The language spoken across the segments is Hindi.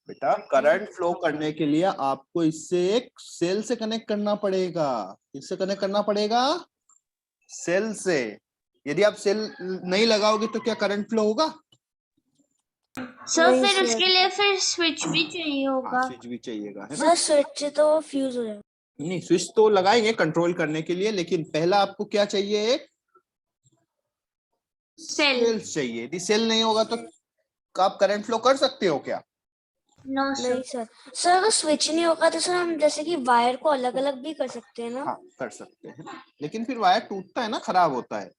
बेटा करंट फ्लो करने के लिए आपको इससे एक सेल से कनेक्ट करना पड़ेगा। इससे कनेक्ट करना पड़ेगा सेल से। यदि आप सेल नहीं लगाओगे तो क्या करंट फ्लो होगा? सर फिर उसके लिए फिर स्विच भी चाहिए होगा। स्विच भी चाहिएगा, है ना? सर स्विच तो फ्यूज हो जाएगा। नहीं, स्विच तो लगाएंगे कंट्रोल करने के लिए, लेकिन पहला आपको क्या चाहिए? एक सेल चाहिए। यदि सेल नहीं होगा तो आप करंट फ्लो कर सकते हो क्या? नो नहीं सर। सर अगर स्विच नहीं होगा तो सर हम जैसे कि वायर को अलग अलग भी कर सकते हैं ना? हाँ कर सकते हैं, लेकिन फिर वायर टूटता है ना, खराब होता है।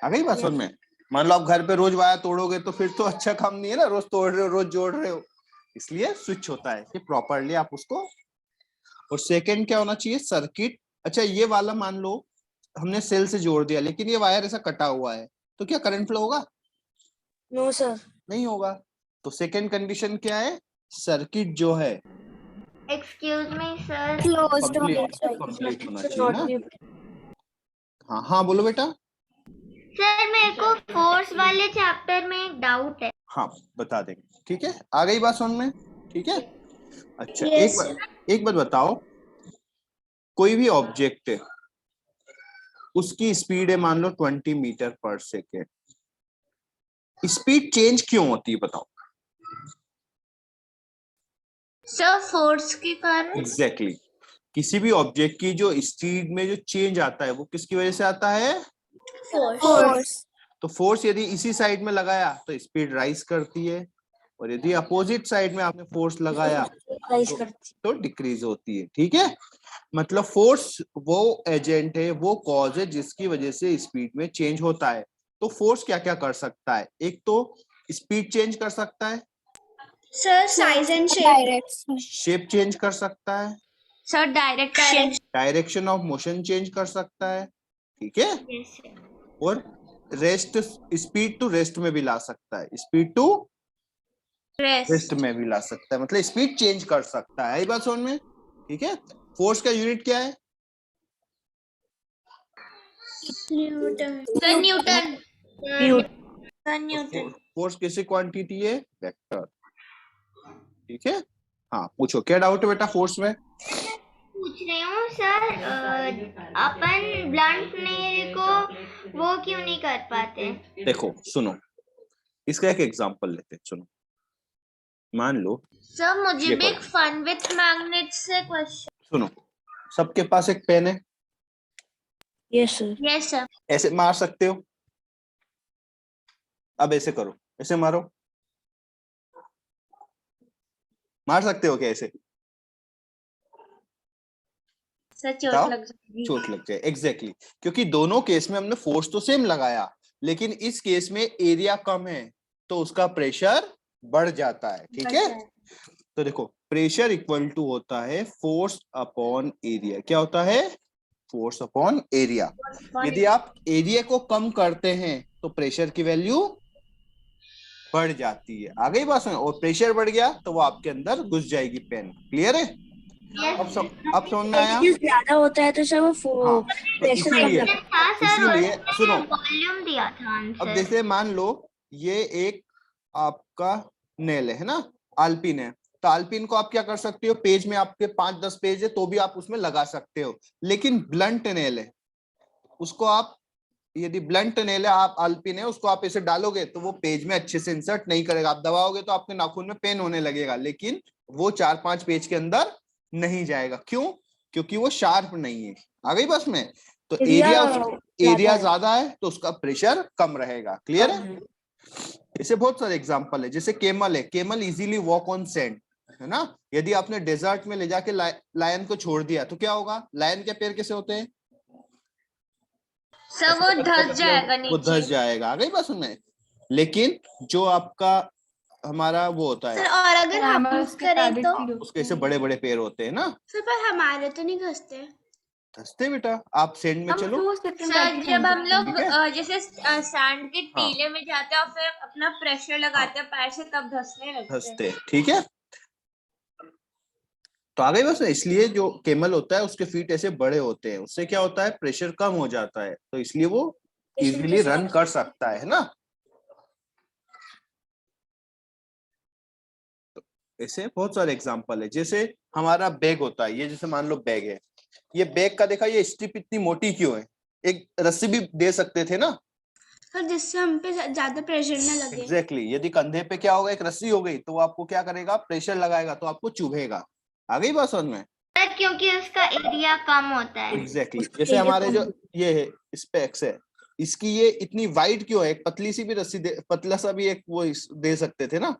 आ गई बात समझ में? मान लो आप घर पे रोज वायर तोड़ोगे तो फिर तो अच्छा काम नहीं है ना, रोज तोड़ रहे हो रोज जोड़ रहे हो। इसलिए स्विच होता है कि प्रॉपरली आप उसको। और सेकंड क्या होना चाहिए? सर्किट। अच्छा ये वाला मान लो हमने सेल से जोड़ दिया, लेकिन ये वायर ऐसा कटा हुआ है, तो क्या करंट फ्लो होगा? नो सर, नहीं होगा। तो सेकंड कंडीशन क्या है? सर्किट जो है एक्सक्यूज मी सर, कंप्लीट होना चाहिए ना। हाँ हाँ बोलो बेटा। सर मेरे को फोर्स वाले चैप्टर में एक डाउट है। हाँ बता देंगे, ठीक है। आ गई बात समझ में? ठीक है। अच्छा एक बात बताओ, कोई भी ऑब्जेक्ट है, उसकी स्पीड है मान लो 20 मीटर पर सेकेंड। स्पीड चेंज क्यों होती है बताओ? सर फोर्स के कारण। एग्जैक्टली। किसी भी ऑब्जेक्ट की जो स्पीड में जो चेंज आता है वो किसकी वजह से आता है? फोर्स। तो फोर्स यदि इसी साइड में लगाया तो स्पीड राइज करती है, और यदि अपोजिट साइड में आपने फोर्स लगाया तो डिक्रीज होती है। ठीक है। मतलब फोर्स वो एजेंट है, वो कॉज है जिसकी वजह से स्पीड में चेंज होता है। तो फोर्स क्या क्या कर सकता है? एक तो स्पीड चेंज कर सकता है sir size and shape. Shape change कर सकता है, sir direction of motion change कर सकता है, ठीक है। और रेस्ट, स्पीड टू रेस्ट में भी ला सकता है, स्पीड टू रेस्ट में भी ला सकता है, मतलब स्पीड चेंज कर सकता है। ये बात समझ में? ठीक है। फोर्स का यूनिट क्या है? न्यूटन। फोर्स कैसी क्वांटिटी है? वेक्टर। ठीक है। हाँ पूछो, क्या डाउट है बेटा फोर्स में? पूछ रही हूँ सर, अपन ब्लंट नेल को वो क्यों नहीं कर पाते? देखो सुनो, इसका एक एग्जांपल लेते हैं, सुनो। मान लो सर मुझे भी एक फन विथ मैग्नेट से क्वेश्चन। सुनो, सबके पास एक पेन है। Yes sir. ऐसे मार सकते हो? अब ऐसे करो, ऐसे मारो। मार सकते हो क्या ऐसे? सर चोट लग जाएगी। चोट लग जाए, एग्जैक्टली। क्योंकि दोनों केस में हमने फोर्स तो सेम लगाया, लेकिन इस केस में एरिया कम है तो उसका प्रेशर बढ़ जाता है। ठीक है। तो देखो प्रेशर इक्वल टू होता है फोर्स अपॉन एरिया। क्या होता है? Force upon area. यदि आप एरिया को कम करते हैं तो प्रेशर की वैल्यू बढ़ जाती है। आ गई बात समझ? और प्रेशर बढ़ गया तो वो आपके अंदर घुस जाएगी पेन। क्लियर है? अब समझ में आया? ज्यादा होता है तो सर वो तो इसीलिए सुनो, वॉल्यूम दिया था आंसर। अब जैसे मान लो ये एक आपका नेल है ना, आल्पिन है। तो आल्पिन को आप क्या कर सकते हो? पेज में आपके 5-10 पेज है तो भी आप उसमें लगा सकते हो। लेकिन ब्लंट नेल है, उसको आप, यदि ब्लंट नेल है, आप आल्पिन है, उसको आप ऐसे डालोगे तो वो पेज में अच्छे से इंसर्ट नहीं करेगा। आप दबाओगे तो आपके नाखून में पेन होने लगेगा, लेकिन वो 4-5 पेज के अंदर नहीं जाएगा। क्यों? क्योंकि वो शार्प नहीं है। आ गई बस में? तो एरिया ज्यादा है तो उसका प्रेशर कम रहेगा। क्लियर है? ऐसे बहुत सारे एग्जांपल है, जैसे केमल है, camel easily walk on sand, है ना। यदि आपने डेजर्ट में ले जाके लायन को छोड़ दिया तो क्या होगा? लायन के पैर कैसे होते हैं? सर वो धस जाएगा नीचे। वो धस जाएगा। आ गई बात सुनने? लेकिन जो आपका हमारा वो होता है, और अगर हम करें तो उसके ऐसे बड़े बड़े पैर होते हैं ना। सर पर हमारे तो नहीं घसते। धसते बेटा, आप सैंड में चलो। सर जब हम लोग जैसे सैंड के टीले में जाते हैं और फिर अपना प्रेशर लगाते हैं पैर से, तब धसने लगते हैं। ठीक है। तो आ गई बस। इसलिए जो केमल होता है उसके फीट ऐसे बड़े होते हैं, उससे क्या होता है? प्रेशर कम हो जाता है, तो इसलिए वो इजीली रन कर सकता है ना। ऐसे बहुत सारे एग्जांपल है। जैसे हमारा बैग होता है, ये जैसे मान लो बैग है, ये बैग का देखा ये स्ट्रिप इतनी मोटी क्यों है? एक रस्सी भी दे सकते थे ना। सर जिससे हम पे ज्यादा प्रेशर न लगे। एग्जैक्टली यदि कंधे पे क्या होगा, एक रस्सी हो गई तो वो आपको क्या करेगा, प्रेशर लगाएगा तो आपको चुभेगा। आ गई बात समझ में? सर क्योंकि उसका एरिया कम होता है। एग्जैक्टली जैसे हमारे जो ये है स्पेक्स है, इसकी ये इतनी वाइड क्यों है? एक पतली सी भी रस्सी पतला सा भी एक वो दे सकते थे ना।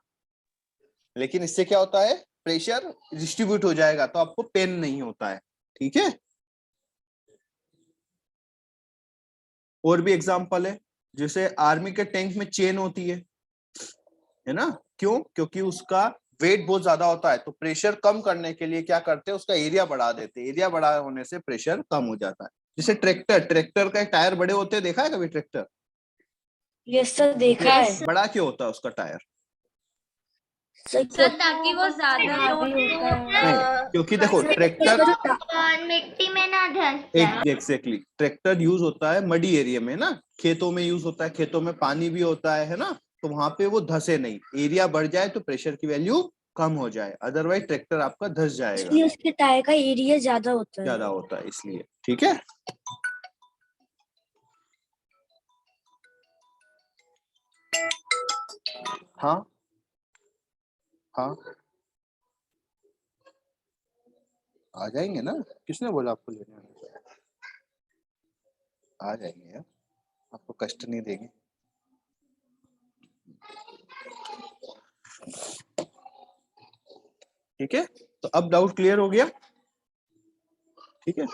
लेकिन इससे क्या होता है, प्रेशर डिस्ट्रीब्यूट हो जाएगा तो आपको पेन नहीं होता है। ठीक है। और भी एग्जांपल है, जैसे आर्मी के टैंक में चेन होती है ना। क्यों? क्योंकि उसका वेट बहुत ज्यादा होता है, तो प्रेशर कम करने के लिए क्या करते हैं, उसका एरिया बढ़ा देते हैं। एरिया बड़ा होने से प्रेशर कम हो जाता है। जैसे ट्रैक्टर का टायर बड़े होते हैं, देखा है कभी ट्रैक्टर? यस सर, देखा है। बड़ा क्यों होता है उसका टायर? सर ताकि वो ज्यादा नहीं, क्योंकि देखो ट्रैक्टर मिट्टी में ना धंस जाए। एग्जैक्टली ट्रैक्टर यूज होता है मडी एरिया में ना, खेतों में यूज होता है, खेतों में पानी भी होता है ना, तो वहां पे वो धसे नहीं। एरिया बढ़ जाए तो प्रेशर की वैल्यू कम हो जाए, अदरवाइज ट्रैक्टर आपका धस जाएगा। इसलिए उसके टायर का एरिया ज्यादा होता है इसलिए। ठीक है। हाँ हाँ आ जाएंगे ना, किसने बोला आपको लेने आने? आ जाएंगे यार, आपको कष्ट नहीं देंगे। ठीक है, तो अब डाउट क्लियर हो गया? ठीक है।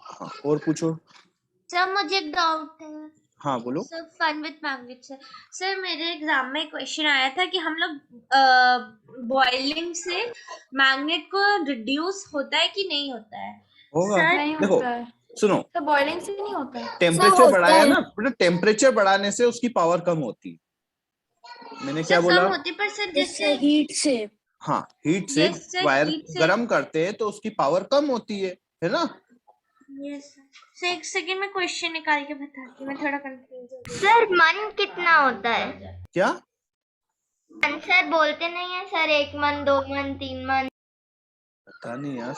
हाँ और पूछो। सर मुझे एक डाउट है। हाँ बोलो। Sir fun with magnet sir मेरे एग्जाम में क्वेश्चन आया था कि हम लोग बॉइलिंग से मैग्नेट को रिड्यूस होता है कि नहीं होता है? होगा। नहीं देखो होता है। सुनो, तो बॉइलिंग से नहीं होता है। टेम्परेचर बढ़ाया ना, बेटा टेम्परेचर बढ़ाने से उसकी पावर कम होती है। मैंने क्या बोला? कम होती पर सर जैसे हीट से। हाँ हीट से Yes, sir, वायर heat से। गर्म करते हैं तो उसकी पावर कम होती है ना। यस सर एक सेकंड में क्वेश्चन निकाल के बताती हूँ, मैं थोड़ा कंफ्यूज हो गई। सर मन कितना होता है? क्या सर बोलते नहीं है सर, 1 मन 2 मन 3 मन? पता नहीं यार,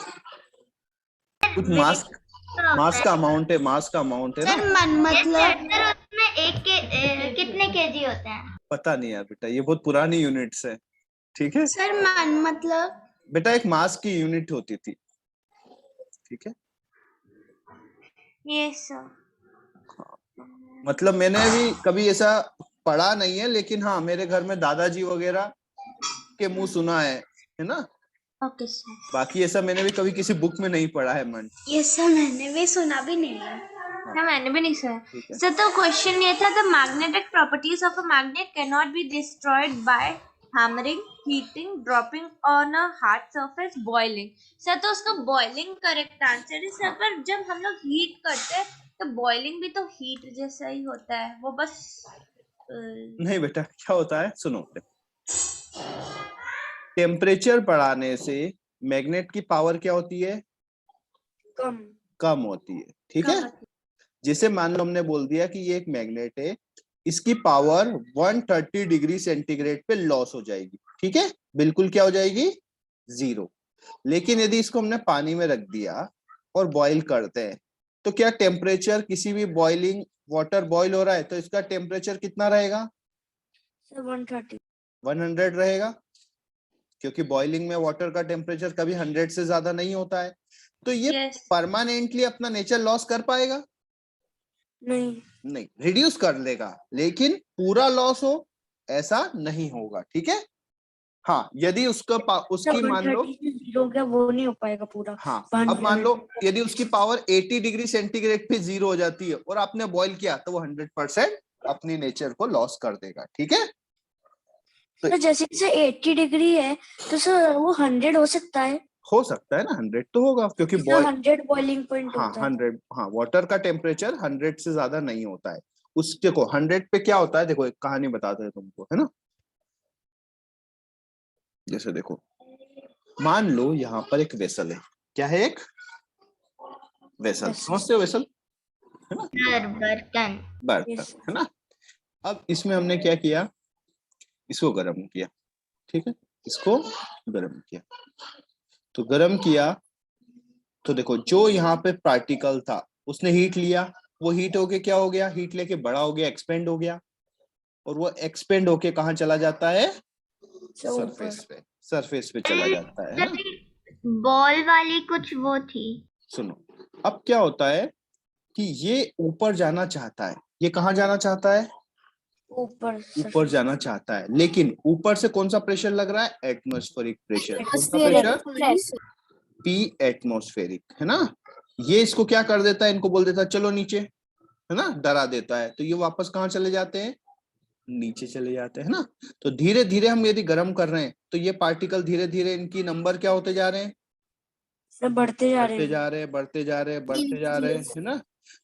कुछ मास का अमाउंट है, मास का अमाउंट है ना। मन मतलब सर उसमें कितने केजी होते हैं? पता नहीं यार बेटा, ये बहुत पुरानी यूनिट्स है। ठीक है सर मन मतलब बेटा, एक मास की यूनिट होती थी। ठीक है। Yes sir. मतलब मैंने भी कभी ऐसा पढ़ा नहीं है, लेकिन हाँ मेरे घर में दादाजी वगैरह के मुंह सुना है ना। Okay sir. बाकी ऐसा मैंने भी कभी किसी बुक में नहीं पढ़ा है मन। यस सर मैंने भी सुना भी नहीं है। हाँ मैंने भी नहीं सुना। ठीक है। सर तो क्वेश्चन ये था, the magnetic properties of a magnet can not be destroyed by hammering, heating, dropping on a hard surface, boiling. Sir तो उसका बॉइलिंग करेक्ट आंसर है सर, पर जब हम लोग हीट करते हैं तो बॉइलिंग भी तो हीट जैसा ही होता है, वो बस नहीं बेटा, क्या होता है सुनो, टेम्परेचर बढ़ाने से मैग्नेट की पावर क्या होती है? कम होती है। ठीक है। जैसे मान लो हमने बोल दिया कि ये एक मैग्नेट है, इसकी पावर 130 डिग्री सेंटीग्रेड पे लॉस हो जाएगी। ठीक है, बिल्कुल क्या हो जाएगी? 0। लेकिन यदि इसको हमने पानी में रख दिया और बॉईल करते हैं, तो क्या टेम्परेचर किसी भी बॉइलिंग वाटर बॉईल हो रहा है तो इसका टेम्परेचर कितना रहेगा? 100 रहेगा, क्योंकि बॉइलिंग में वाटर का टेम्परेचर कभी 100 से ज्यादा नहीं होता है। तो ये परमानेंटली अपना नेचर लॉस कर पाएगा? नहीं, रिड्यूस कर लेगा, लेकिन पूरा लॉस हो ऐसा नहीं होगा। ठीक है। हाँ यदि उसकी मान लो 0 गया, वो नहीं हो पाएगा पूरा। हाँ अब मान लो यदि उसकी पावर 80 डिग्री सेंटीग्रेड पे 0 हो जाती है और आपने बॉईल किया, तो वो 100% अपनी नेचर को लॉस कर देगा। ठीक है। तो जैसे कि 80 डिग्री है तो सर वो 100 हो सकता है ना, 100 तो होगा, क्योंकि 100 बॉइलिंग पॉइंट हाँ होता है। 100 हाँ वाटर का टेम्परेचर 100 से ज्यादा नहीं होता है। उस देखो 100 पे क्या होता है, देखो एक कहानी बताते हैं तुमको, है ना। जैसे देखो, मान लो यहाँ पर एक वेसल है। क्या है? एक वेसल, समझते हो वेसल, है ना? बर्तन, है ना। अब इसमें हमने क्या किया, इसको गर्म किया। ठीक है। इसको गर्म किया, तो गर्म किया तो देखो जो यहाँ पे पार्टिकल था उसने हीट लिया, वो हीट होके क्या हो गया, हीट लेके बड़ा हो गया, एक्सपेंड हो गया, और वो एक्सपेंड होके कहाँ चला जाता है, सरफेस पे, सरफेस पे चला जाता है ना। बॉल वाली कुछ वो थी। सुनो, अब क्या होता है कि ये ऊपर जाना चाहता है, ये कहाँ जाना चाहता है, ऊपर जाना चाहता है, लेकिन ऊपर से कौन सा प्रेशर लग रहा है, एटमॉस्फेरिक प्रेशर। कौन सा प्रेशर, पी एटमॉस्फेरिक, है ना। ये इसको क्या कर देता है, इनको बोल देता है चलो नीचे, है ना, डरा देता है, तो ये वापस कहाँ चले जाते हैं, नीचे चले जाते हैं ना। तो धीरे धीरे हम यदि गर्म कर रहे हैं तो ये पार्टिकल धीरे धीरे इनकी नंबर क्या होते जा रहे हैं, बढ़ते जा बढ़ते जा रहे हैं, बढ़ते जा रहे हैं, बढ़ते जा रहे हैं, है ना।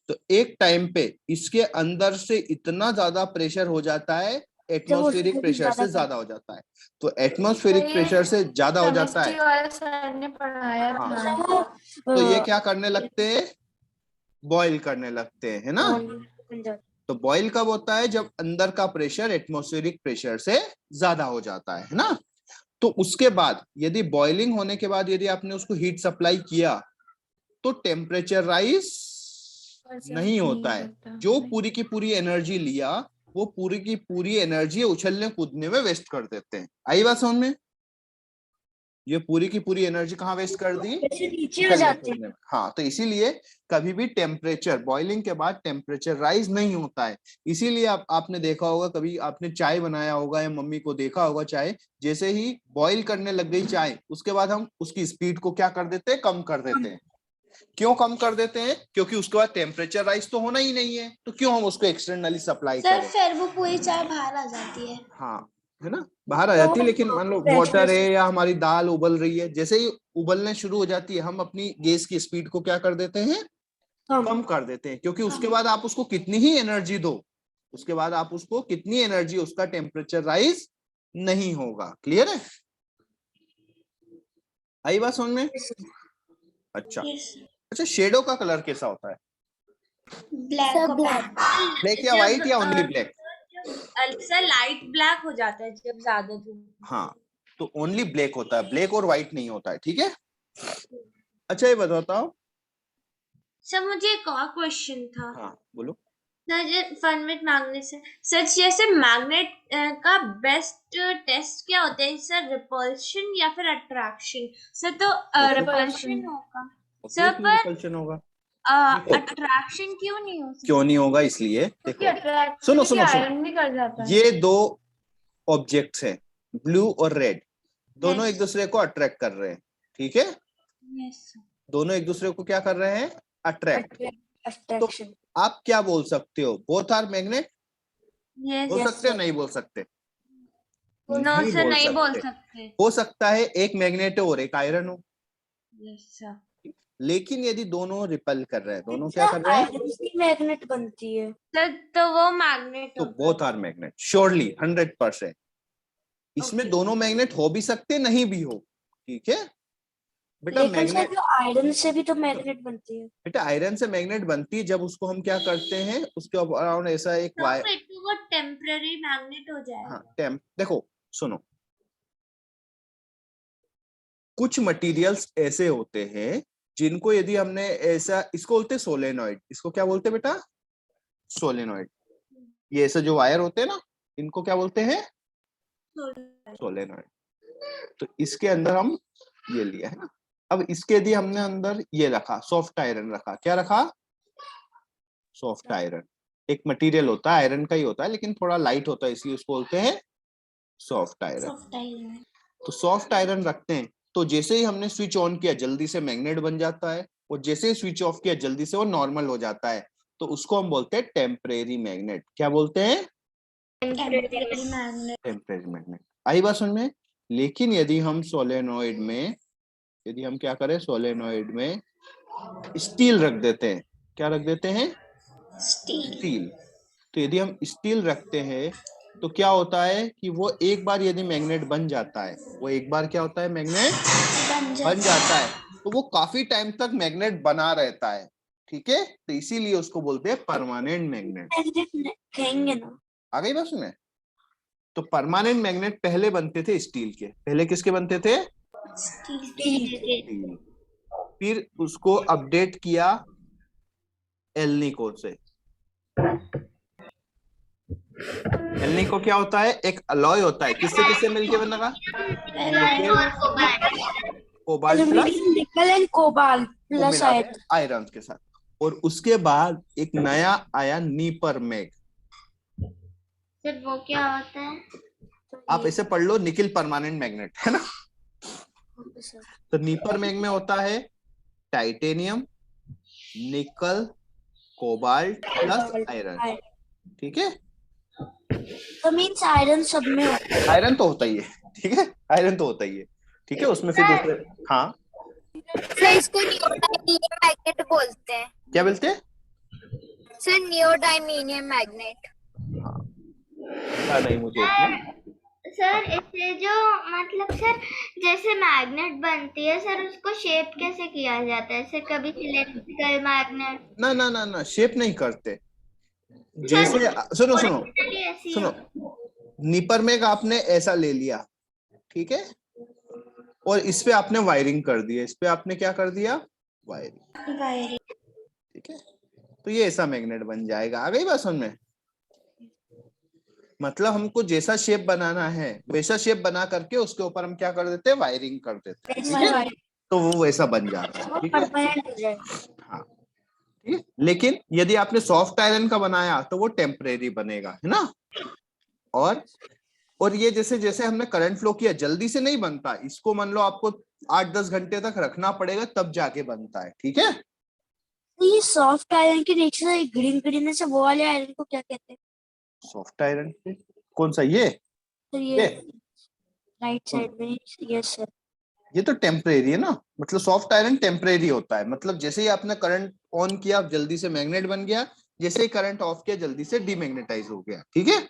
तो एक टाइम पे इसके अंदर से इतना ज्यादा प्रेशर हो जाता है, एटमॉस्फेरिक प्रेशर से ज्यादा हो जाता है। तो एटमॉस्फेरिक प्रेशर से ज्यादा हो जाता है, सर ने पढ़ाया हाँ, तो ये क्या करने लगते हैं, बॉईल करने लगते हैं, है ना। तो बॉईल कब होता है, जब अंदर का प्रेशर एटमॉस्फेरिक प्रेशर से ज्यादा हो जाता है ना। तो उसके बाद यदि बॉइलिंग होने के बाद यदि आपने उसको हीट सप्लाई किया तो टेम्परेचर राइज नहीं होता है। जो पूरी की पूरी एनर्जी लिया वो पूरी की पूरी एनर्जी उछलने कूदने में वेस्ट कर देते हैं। आई बात समझ में, ये पूरी की पूरी एनर्जी कहाँ वेस्ट कर दी, नीचे आ जाते हैं। हाँ, तो इसीलिए कभी भी टेम्परेचर बॉइलिंग के बाद टेम्परेचर राइज नहीं होता है। इसीलिए आपने देखा होगा, कभी आपने चाय बनाया होगा या मम्मी को देखा होगा, चाय जैसे ही बॉईल करने लग गई चाय, उसके बाद हम उसकी स्पीड को क्या कर देते हैं, कम कर देते हैं। क्यों कम कर देते हैं, क्योंकि उसके बाद टेम्परेचर राइज तो होना ही नहीं है, तो क्यों हम उसको एक्सटर्नली सप्लाई करें। फिर वो पूरी चाय बाहर आ जाती है। हाँ, है ना, बाहर आ जाती है। लेकिन मान लो वाटर है या हमारी दाल उबल रही है, जैसे ही उबलने शुरू हो जाती है हम अपनी गैस की स्पीड को क्या कर देते हैं, कम कर देते हैं। क्योंकि उसके बाद आप उसको कितनी ही एनर्जी दो, उसके बाद आप उसको कितनी एनर्जी, उसका टेम्परेचर राइज नहीं होगा। क्लियर है, आई बात समझ में। अच्छा, अच्छा, शेडो का कलर कैसा होता है, ब्लैक या व्हाइट या only black, sir light black हो जाता है जब ज्यादा धूप। हाँ, तो ओनली ब्लैक होता है, ब्लैक और व्हाइट नहीं होता है, ठीक है। अच्छा, ये बताओ सर, मुझे एक और क्वेश्चन था। हाँ बोलो। सर, फन विद मैग्नेट से सर, जैसे मैग्नेट का बेस्ट टेस्ट क्या होता है सर, रिपल्शन या फिर अट्रैक्शन। सर तो रिपल्शन होगा सर, पर रिपल्शन होगा, अट्रैक्शन क्यों नहीं हो सकता, क्यों नहीं होगा, इसलिए देखो, सुनो सुनो सुनो, नहीं कर जाता है। ये दो ऑब्जेक्ट्स हैं, ब्लू और रेड, दोनों एक दूसरे को अट्रैक्ट कर रहे हैं, ठीक है। दोनों एक दूसरे को क्या कर रहे हैं, अट्रैक्ट। तो आप क्या बोल सकते हो, बोथ आर मैग्नेट, बोल सकते हो, नहीं बोल सकते, नहीं बोल सकते। हो सकता है एक मैग्नेट और एक आयरन हो, लेकिन यदि दोनों रिपल कर रहे हैं, दोनों क्या कर रहे हैं, मैग्नेट बनती है, तो वो मैग्नेट तो बोथ आर मैग्नेट, श्योरली 100%। इसमें दोनों मैग्नेट हो भी सकते, नहीं भी हो, ठीक है बेटा। मैग्नेट आयरन से भी तो मैग्नेट बनती है बेटा, आयरन से मैग्नेट बनती है जब उसको हम क्या करते हैं, उसके अराउंड ऐसा एक वायर, तो वो टेम्पररी मैग्नेट हो जाएगा। हाँ, देखो सुनो, कुछ मटेरियल्स ऐसे होते हैं जिनको यदि हमने ऐसा, इसको बोलते हैं सोलेनॉइड, इसको क्या बोलते हैं बेटा, सोलेनॉइड। ये ऐसे जो वायर होते हैं ना, इनको क्या बोलते हैं, सोलेनॉइड। तो इसके अंदर हम ये लिया है ना, अब इसके यदि हमने अंदर ये रखा, सॉफ्ट आयरन रखा, क्या रखा, सॉफ्ट आयरन। एक मटेरियल होता है, आयरन का ही होता है, लेकिन थोड़ा लाइट होता है, इसलिए उसको बोलते हैं सॉफ्ट आयरन। तो सॉफ्ट आयरन रखते हैं, तो जैसे ही हमने स्विच ऑन किया जल्दी से मैग्नेट बन जाता है, और जैसे ही स्विच ऑफ किया जल्दी से वो नॉर्मल हो जाता है, तो उसको हम बोलते हैं टेम्परेरी मैग्नेट। क्या बोलते हैं, टेम्परेरी मैग्नेट। आई बात समझ में। लेकिन यदि हम सोलेनॉइड में, यदि हम क्या करें, सोलेनॉइड में स्टील रख देते हैं, क्या रख देते हैं, स्टील। तो यदि हम स्टील रखते हैं तो क्या होता है कि वो एक बार यदि मैग्नेट बन जाता है, वो एक बार क्या होता है, मैग्नेट बन जाता है, तो वो काफी टाइम तक मैग्नेट बना रहता है, ठीक है। तो इसीलिए उसको बोलते हैं परमानेंट मैग्नेट। कहेंगे ना, आ गई बात सुने। तो परमानेंट मैग्नेट पहले बनते थे स्टील के, पहले किसके बनते थे? स्टील के। स्टील। फिर उसको अपडेट किया एल्निको से। एल्निको क्या होता है? एक अलॉय होता है, किससे किससे मिलके बनेगा? कोबाल्ट प्लस निकल एंड कोबाल्ट प्लस आयरन के साथ। और उसके बाद एक नया आया नीपरमैग। सर वो क्या होता है? आप इसे पढ़ लो, निकिल परमानेंट मैग्नेट, है ना। तो नीपरमैग में होता है टाइटेनियम, निकल, कोबाल्ट प्लस आयरन। ठीक है, तो मीन्स आयरन सब में होता है। आयरन तो होता ही है, ठीक है, आयरन तो होता ही है, ठीक है। उसमें फिर दूसरे, हाँ सर इसको नियोडाइमियम मैग्नेट बोलते हैं। क्या बोलते हैं? Sir neodymium magnet. पता नहीं मुझे इतना। सर इससे जो मतलब सर जैसे मैग्नेट बनती है सर, उसको शेप कैसे किया जाता है? सर कभी सिलेंड्रिकल मैग्नेट? ना ना ना ना, शेप नहीं करते। जैसे सुनो सुनो ऐसी सुनो, नीपरमैग आपने ऐसा ले लिया, ठीक है, और इस पे आपने वायरिंग कर दिया, इस पे आपने क्या कर दिया? वायरिंग, ठीक है। तो ये ऐसा मैग्नेट बन जाएगा। आ गई बात समझ में? मतलब हमको जैसा शेप बनाना है वैसा शेप बना करके उसके ऊपर हम क्या कर देते हैं? वायरिंग कर देते हैं, ठीक है। तो वो वैसा बन जाता है, ठीक है। हाँ, ठीक है। लेकिन यदि आपने सॉफ्ट आयरन का बनाया तो वो टेम्परेरी बनेगा, है ना। और ये जैसे जैसे हमने करंट फ्लो किया, जल्दी से नहीं बनता। इसको मान लो आपको 8-10 घंटे तक रखना पड़ेगा, तब जाके बनता है, ठीक है। तो ये सॉफ्ट आयरन के नीचे से ग्रीन ग्रीन से वो वाले आयरन को क्या कहते हैं? सॉफ्ट आयरन कौन सा? ये तो ये राइट साइड में, यस सर। ये तो टेम्परेरी है ना, मतलब सॉफ्ट आयरन टेम्परेरी होता है। मतलब जैसे ही आपने करंट ऑन किया जल्दी से मैग्नेट बन गया, जैसे ही करंट ऑफ किया जल्दी से डीमैग्नेटाइज हो गया, ठीक है।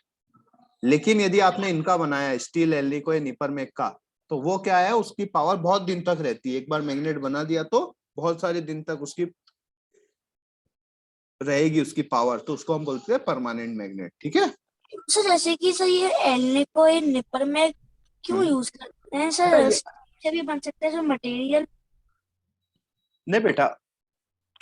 लेकिन यदि आपने इनका बनाया स्टील, एल्निको या नीपरमैग का, तो वो क्या है? उसकी पावर बहुत दिन तक रहती है। एक बार मैग्नेट बना दिया तो बहुत सारे दिन तक उसकी रहेगी उसकी पावर, तो उसको हम बोलते हैं परमानेंट मैग्नेट, ठीक है। सर जैसे कि सर ये एल्निको या निपरमैग क्यों यूज करते हैं सर? से भी बन सकता है जो मटेरियल। नहीं बेटा,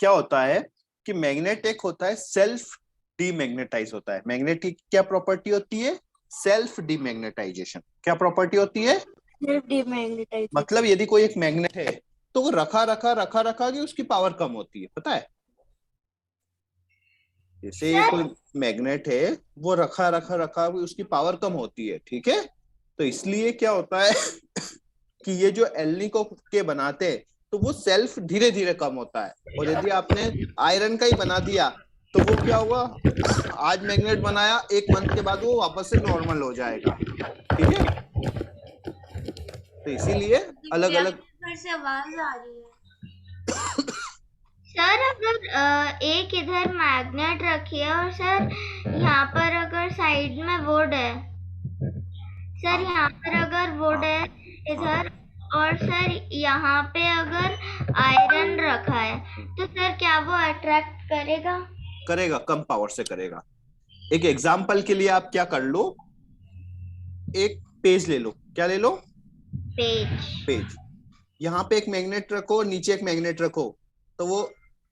क्या होता है कि मैग्नेट एक होता है सेल्फ डीमैग्नेटाइज होता है। मैग्नेट की क्या प्रॉपर्टी होती है? Self demagnetisation. क्या प्रॉपर्टी होती है? Self demagnetise. मतलब यदि कोई एक मैग्नेट है तो वो रखा रखा रखा रखा कि उसकी पावर कम होती है, पता है। जैसे कोई मैग्नेट है, वो रखा रखा रखा उसकी पावर कम होती है, ठीक है। तो इसलिए क्या होता है कि ये जो एल्निको के बनाते हैं तो वो सेल्फ धीरे धीरे कम होता है। और यदि आपने आयरन का ही बना दिया तो वो क्या हुआ? आज मैग्नेट बनाया, 1 मंथ के बाद वो वापस से नॉर्मल हो जाएगा, ठीक है। तो इसीलिए अलग अलग। फिर से आवाज आ रही है। सर अगर एक इधर मैग्नेट रखिए और सर यहाँ पर अगर साइड में वुड है, सर यहाँ पर अगर वुड है इधर, और सर यहाँ पे अगर आयरन रखा है, तो सर क्या वो अट्रैक्ट करेगा? करेगा, कम पावर से करेगा। एक एग्जाम्पल के लिए आप क्या कर लो, एक पेज ले लो। क्या ले लो? पेज। यहाँ पे एक मैग्नेट रखो, नीचे एक मैग्नेट रखो, तो वो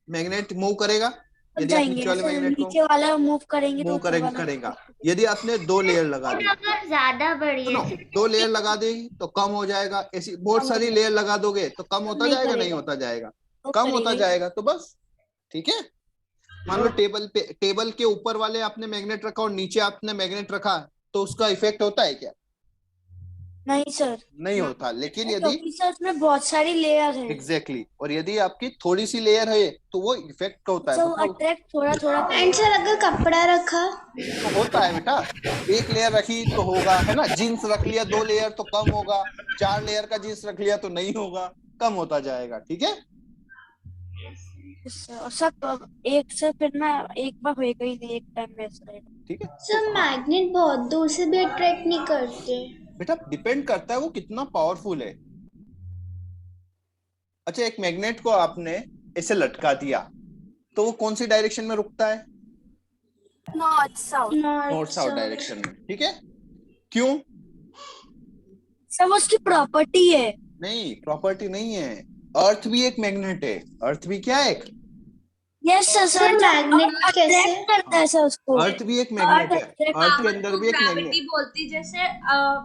मैग्नेट मूव करेगा। यदि आप नीचे वाले मैग्नेट को नीचे वाला मूव करेंगे तो ऊपर वाला करेगा। यदि आपने 2 लेयर लगा दी, अगर ज्यादा बड़ी है, 2 लेयर लगा देगी तो कम हो जाएगा। ऐसी बहुत सारी लेयर लगा दोगे तो कम होता जाएगा, नहीं होता जाएगा, कम होता जाएगा। तो बस, ठीक है। मान लो टेबल के ऊपर वाले आपने मैग्नेट रखा और नीचे आपने मैग्नेट रखा, तो उसका इफेक्ट होता है क्या? नहीं सर, नहीं होता। लेकिन यदि सर उसमें बहुत सारी लेयर है। एग्जैक्टली, और यदि आपकी थोड़ी सी लेयर है तो वो इफेक्ट होता है, मतलब अट्रैक्ट थोड़ा थोड़ा। एंड सर अगर कपड़ा रखा तो होता है बेटा। 1 लेयर रखी तो होगा, है ना। जीन्स रख लिया 2 लेयर तो कम होगा, 4 लेयर का जीन्स रख लिया तो नहीं होगा, कम होता जाएगा, ठीक है। सब एक से फिर ना एक बार होएगा ही नहीं, एक टाइम में ऐसा रहेगा, ठीक है। सर मैग्नेट बहुत दूर से भी अट्रैक्ट नहीं करते बेटा डिपेंड करता है वो कितना पावरफुल है। अच्छा, एक मैग्नेट को आपने ऐसे लटका दिया तो वो कौन सी डायरेक्शन में रुकता है? North south. North south direction में, ठीक है। क्यों? सर वो उसकी प्रॉपर्टी है। नहीं, प्रॉपर्टी नहीं है। अर्थ भी एक मैग्नेट है। अर्थ भी क्या है? एक यस सर, सर मैग्नेट कैसे? अट्रैक्ट करता है सर उसको। अर्थ भी एक मैग्नेट है। attract- अर्थ के पावर अंदर को भी एक ग्रेविटी मैग्नेट। बोलती, जैसे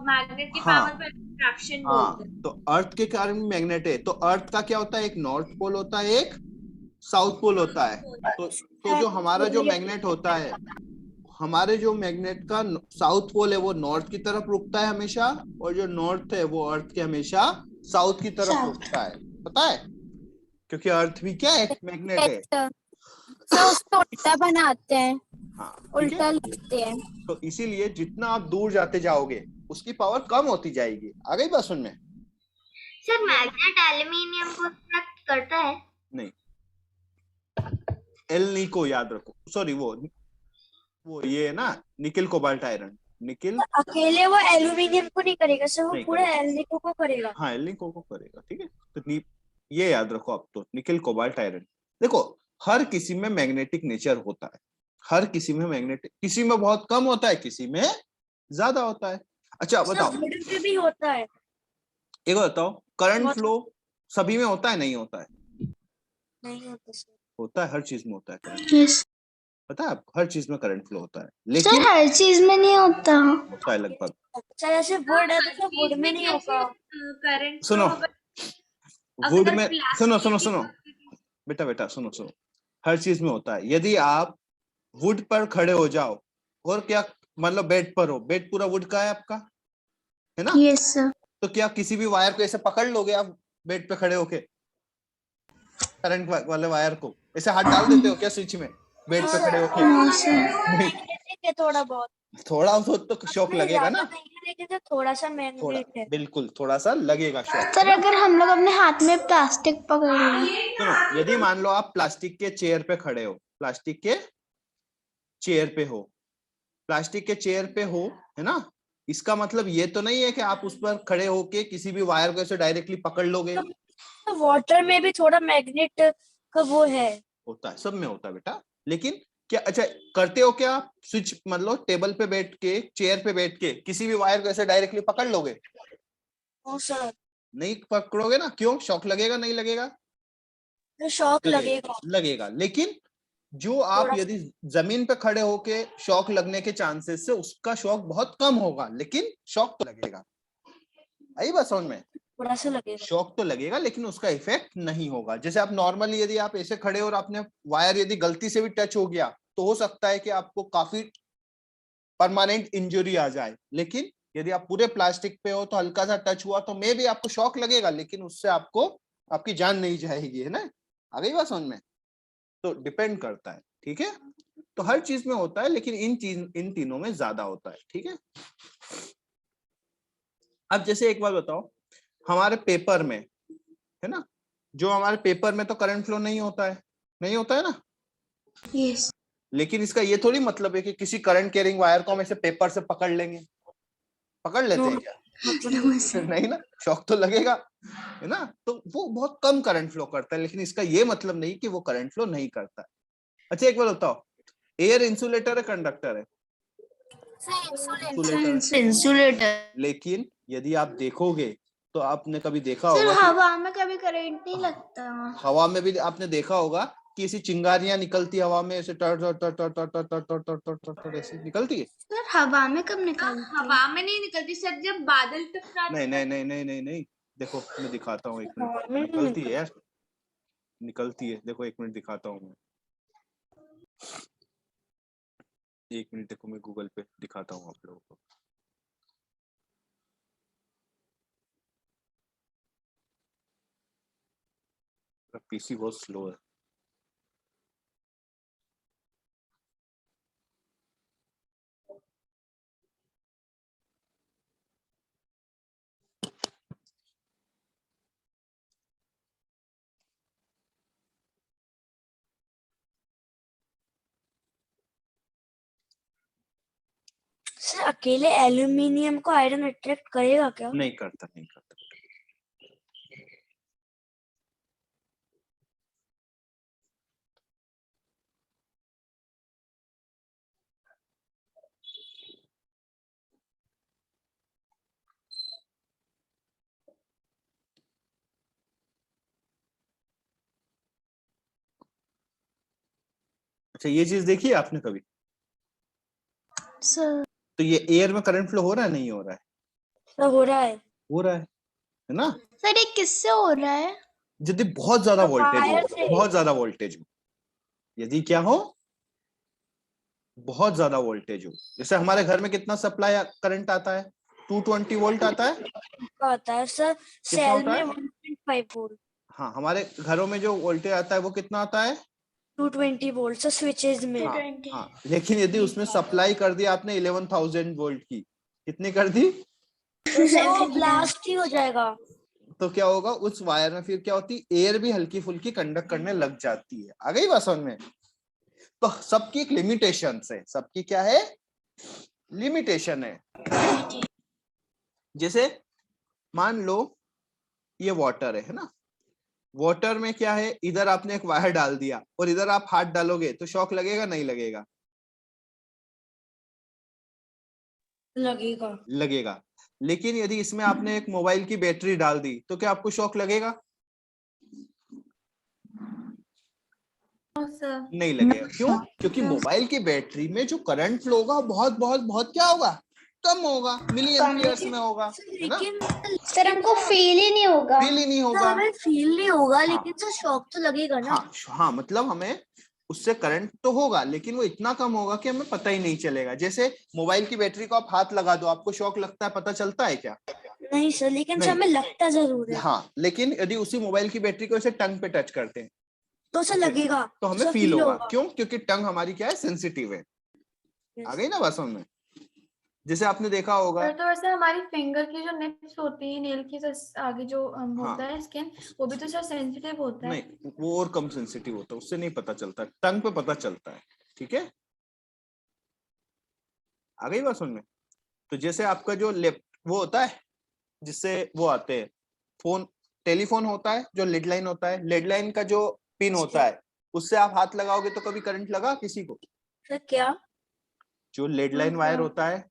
मैग्नेट की हाँ पावर पे अट्रैक्शन हाँ, बोलते हैं। तो अर्थ के कारण भी मैग्नेट है। तो अर्थ का क्या होता है? एक नॉर्थ पोल होता है, एक साउथ पोल होता है। तो जो हमारा जो मैग्नेट होता है, हमारे जो मैग्नेट का साउथ पोल है वो नॉर्थ की तरफ रुकता है हमेशा, और जो नॉर्थ है वो अर्थ के हमेशा साउथ की तरफ South. रुकता है। पता है? क्योंकि अर्थ भी क्या है? एक मैग्नेट है। सर सर उसको उल्टा बनाते हैं, हाँ ठीक है। उल्टा लिखते हैं। तो इसीलिए जितना आप दूर जाते जाओगे उसकी पावर कम होती जाएगी। आ गई बात सुन में? सर मैग्नेट एल्यूमिनियम को अट्रैक्ट करता है? नहीं, एल नी को याद रखो। सॉरी, वो ये है ना, निकिल कोबाल्ट आयरन। निकिल अकेले वो एल्यूमिनियम को नहीं करेगा सर, वो नहीं पूरा करेगा। एल्निको को करेगा। हाँ, एल नी को करेगा। ठीक है, तो ये याद रखो आप। तो निकिल कोबाल्ट आयरन। देखो, हर किसी में मैग्नेटिक नेचर होता है। हर किसी में मैग्नेटिक, किसी में बहुत कम होता है, किसी में ज्यादा होता है। अच्छा सर बताओ, वुड पे भी होता है। एक बार बताओ, करंट बहुत- फ्लो सभी में होता है नहीं होता है? नहीं होता सर। होता है, हर चीज में होता है करंट। यस पता है आपको? हर चीज में करंट फ्लो होता है, सर, लेकिन हर चीज में नहीं होता। होता है लगभग। अच्छा जैसे वुड है तो सर वुड चीज में नहीं कैसे होगा। करंट फ्लो सुनो, होगा? वुड अगर में सुनो प्लास्टिक सुनो की सुनो, बेटा बेटा सुनो सुनो, हर चीज में होता है। यदि आप वुड पर खड़े हो जाओ, और क्या मतलब बेड पर हो, बेड पूरा वुड का है आपका, है ना? Yes sir. तो क्या किसी भी वायर को ऐसे पकड़ लोगे आप बेड पे खड़े होके? करंट वाले वायर को ऐसे हाथ डाल देते हो क्या स्विच में बेड पे खड़े होके? नहीं। मैग्नेटिक है थोड़ा बहुत। थोड़ा बहुत तो शॉक नहीं, लगेगा ज्यादा ना। नहीं है लेकिन सर थोड़ा सा थोड़ा, मैग्नेट है। बिल्कुल थोड़ा सा लगेगा शॉक, सर है ना? अगर हम लोग अपने हाथ में प्लास्टिक पकड़ लें? सुनो, यदि मान लो आप प्लास्टिक के चेयर पे खड़े हो, प्लास्टिक के चेयर पे हो, प्लास्टिक के चेयर पे हो, है ना? इसका मतलब ये तो नहीं है कि आप उस पर खड़े होके किसी भी वायर को ऐसे डायरेक्टली पकड़ लोगे। तो वाटर में भी थोड़ा मैग्नेट का वो है। होता है, सब में होता है बेटा। लेकिन क्या, अच्छा करते हो क्या आप? स्विच मतलब टेबल पे बैठ के, चेयर पे बैठ के किसी भी वायर को ऐसे डायरेक्टली पकड़ लोगे? ओ सर, नहीं पकड़ोगे ना। क्यों? शॉक लगेगा, नहीं लगेगा? तो शॉक लगेगा। लगेगा। लेकिन जो आप थोड़ा यदि जमीन पे खड़े होके शॉक लगने के चांसेस से उसका शॉक बहुत कम होगा, लेकिन शॉक तो लगेगा। आई बात समझ में? थोड़ा सा लगेगा। शॉक तो लगेगा लेकिन उसका इफेक्ट नहीं होगा। जैसे आप नॉर्मली यदि आप ऐसे खड़े और आपने वायर यदि गलती से भी टच हो गया, तो हो सकता है कि आपको काफी परमानेंट इंजरी आ जाए। लेकिन यदि आप पूरे प्लास्टिक पे हो तो हल्का सा टच हुआ तो मे भी आपको शॉक लगेगा, लेकिन उससे आपको आपकी जान नहीं जाएगी, है ना? आ गई बात समझ में? तो डिपेंड करता है। ठीक है, तो हर चीज में होता है, लेकिन इन तीनों में ज्यादा होता है। ठीक है, अब जैसे एक बात बताओ, हमारे पेपर में, है ना, जो हमारे पेपर में तो करंट फ्लो नहीं होता है, नहीं होता है ना? यस। लेकिन इसका ये थोड़ी मतलब है कि किसी करंट कैरिंग वायर को हम ऐसे पेपर से पकड़ लेंगे। पकड़ लेते हैं क्या? नहीं ना, शॉक तो लगेगा, है ना? तो वो बहुत कम करंट फ्लो करता है, लेकिन इसका ये मतलब नहीं कि वो करंट फ्लो नहीं करता है। अच्छा एक बार बताओ, एयर इंसुलेटर है कंडक्टर है? इंसुलेटर है। इंसुलेटर। लेकिन यदि आप देखोगे तो आपने कभी देखा सर होगा कि हवा में कभी करंट नहीं लगता। हवा में भी आपने देखा होगा कि ऐसी चिंगारियां निकलती हवा में, ऐसे टर टर टर टर टर टर टर टर टर टर टर टर ऐसी निकलती है। सर हवा में कब निकलती? हवा में नहीं निकलती सर, जब बादल टकराते नहीं नहीं हैं। नहीं नहीं नहीं नहीं, देखो मैं दिखाता हूँ, एक मिनट। हवा में नहीं निकलती है यार, निकलती है, देखो एक मिनट दिखाता हूँ मैं। एक मिनट देखो, मैं गूगल पे दिखाता हूँ आप लोगों को। पीसी बहुत स्लो है। सर अकेले एल्यूमिनियम को आयरन अट्रैक्ट करेगा क्या? नहीं करता, नहीं करता। अच्छा, ये चीज देखी है आपने कभी? सर तो ये एयर में करंट फ्लो हो रहा है, नहीं हो रहा है? सर हो रहा है। हो रहा है ना? सर ये किससे हो रहा है? यदि बहुत ज्यादा तो वोल्टेज वायर हो, से। बहुत ज्यादा वोल्टेज हो, यदि क्या हो, बहुत ज्यादा वोल्टेज हो, जैसे हमारे घर में कितना सप्लाई करंट आता है? 220 वोल्ट आता है। का होता है सर, कितना सेल होता में है? 1.5 वोल्ट, हाँ, हमारे घरों में जो वोल्टेज आता है वो कितना आता है? 220 वोल्ट सर स्विचेस में। हाँ, हाँ, लेकिन यदि उसमें सप्लाई कर दी आपने 11,000 वोल्ट की, कितनी कर दी? तो सर वो ब्लास्ट ही हो जाएगा। तो क्या होगा उस वायर में? फिर क्या होती, एयर भी हल्की फुल्की कंडक्ट करने लग जाती है। आ गई बात समझ में? तो सबकी एक लिमिटेशन है, सबकी क्या है, लिमिटेशन है। जैसे मान लो ये वाटर है ना, वाटर में क्या है, इधर आपने एक वायर डाल दिया और इधर आप हाथ डालोगे तो शॉक लगेगा, नहीं लगेगा? लगेगा। लगेगा। लेकिन यदि इसमें आपने एक मोबाइल की बैटरी डाल दी तो क्या आपको शॉक लगेगा? नहीं लगेगा। क्यों? क्योंकि मोबाइल की बैटरी में जो करंट फ्लो होगा बहुत बहुत बहुत क्या होगा, कम होगा, मिली एम्पियर्स में होगा, है ना? लेकिन सर हमको फील ही नहीं होगा। फील ही नहीं सर होगा। हमें फील नहीं होगा, हाँ। लेकिन सर शॉक तो लगेगा ना। हाँ, हाँ, मतलब हमें उससे करंट तो होगा लेकिन वो इतना कम होगा कि हमें पता ही नहीं चलेगा। जैसे मोबाइल की बैटरी को आप हाथ लगा दो, आपको शॉक लगता है, पता चलता है क्या? नहीं सर, लेकिन सर नहीं। हमें लगता जरूर है। हाँ, लेकिन यदि उसी मोबाइल की बैटरी को ऐसे टंग पे टच करते हैं तो सर लगेगा, तो हमें सर फील फील होगा। होगा। क्यों? क्योंकि टंग हमारी क्या है, सेंसिटिव है। आ गई ना बात समझ में? जैसे आपने देखा होगा, तो वैसे हमारी फिंगर की जो नेल्स होती है, नेल की आगे जो होता हाँ, है स्किन, वो भी तो सर सेंसिटिव होता है। नहीं, वो और कम सेंसिटिव होता है, उससे नहीं पता चलता, टंग पे पता चलता है। ठीक है, आ गई बात समझ में? तो जैसे आपका जो लेफ्ट वो होता है जिससे वो आते हैं फोन, टेलीफोन होता है, जो लेड लाइन होता है, लेड लाइन का जो पिन होता है उससे आप हाथ लगाओगे तो कभी करंट लगा किसी को? सर क्या? जो लेड लाइन वायर होता है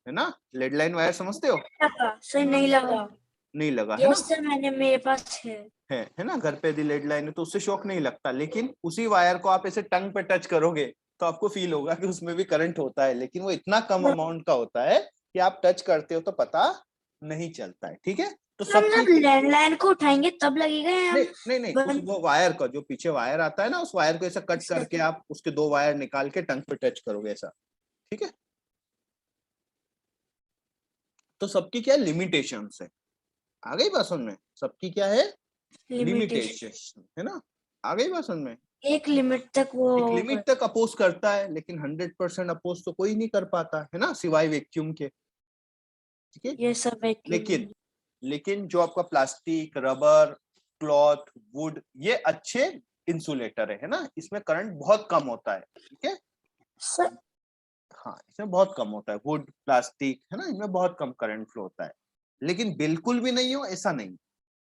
ना, लेड लाइन वायर समझते हो? लगा सर, नहीं लगा। नहीं लगा, है ना? यस सर, मेरे पास है। है ना, घर पे यदि लेड लाइन है तो उससे शॉक नहीं लगता। लेकिन उसी वायर को आप ऐसे टंग पे टच करोगे तो आपको फील होगा कि उसमें भी करंट होता है, लेकिन वो इतना कम अमाउंट का होता है कि आप टच करते हो तो पता नहीं चलता है। ठीक है, तो हम सब जब लैंडलाइन को उठाएंगे तब लगेगा या नहीं, नहीं, नहीं, उस वो वायर का जो पीछे वायर आता है ना, उस वायर को ऐसा कट अच्छा। करके आप उसके दो वायर निकाल के टंग पे टच करोगे ऐसा। ठीक है, तो सबकी क्या लिमिटेशन है? आ गई बात समझ में? सबकी क्या है, लिमिटेशन? लिमिटेशन, है ना? आ गई बात समझ में? एक लिमिट तक वो एक होगा। लिमिट तक अपोज करता है, लेकिन 100% अपोज तो कोई नहीं कर पाता, है ना, सिवाय वैक्यूम के। ठीक है, ये सब है कि लेकिन लेकिन जो आपका प्लास्टिक, रबर, क्लॉथ, वुड, ये अच्छे इंसुलेटर है ना, इसमें करंट बहुत कम होता है। ठीक है, सर हाँ, इसमें बहुत कम होता है, वुड, प्लास्टिक, है ना, इनमें बहुत कम करंट फ्लो होता है। लेकिन बिल्कुल भी नहीं हो ऐसा नहीं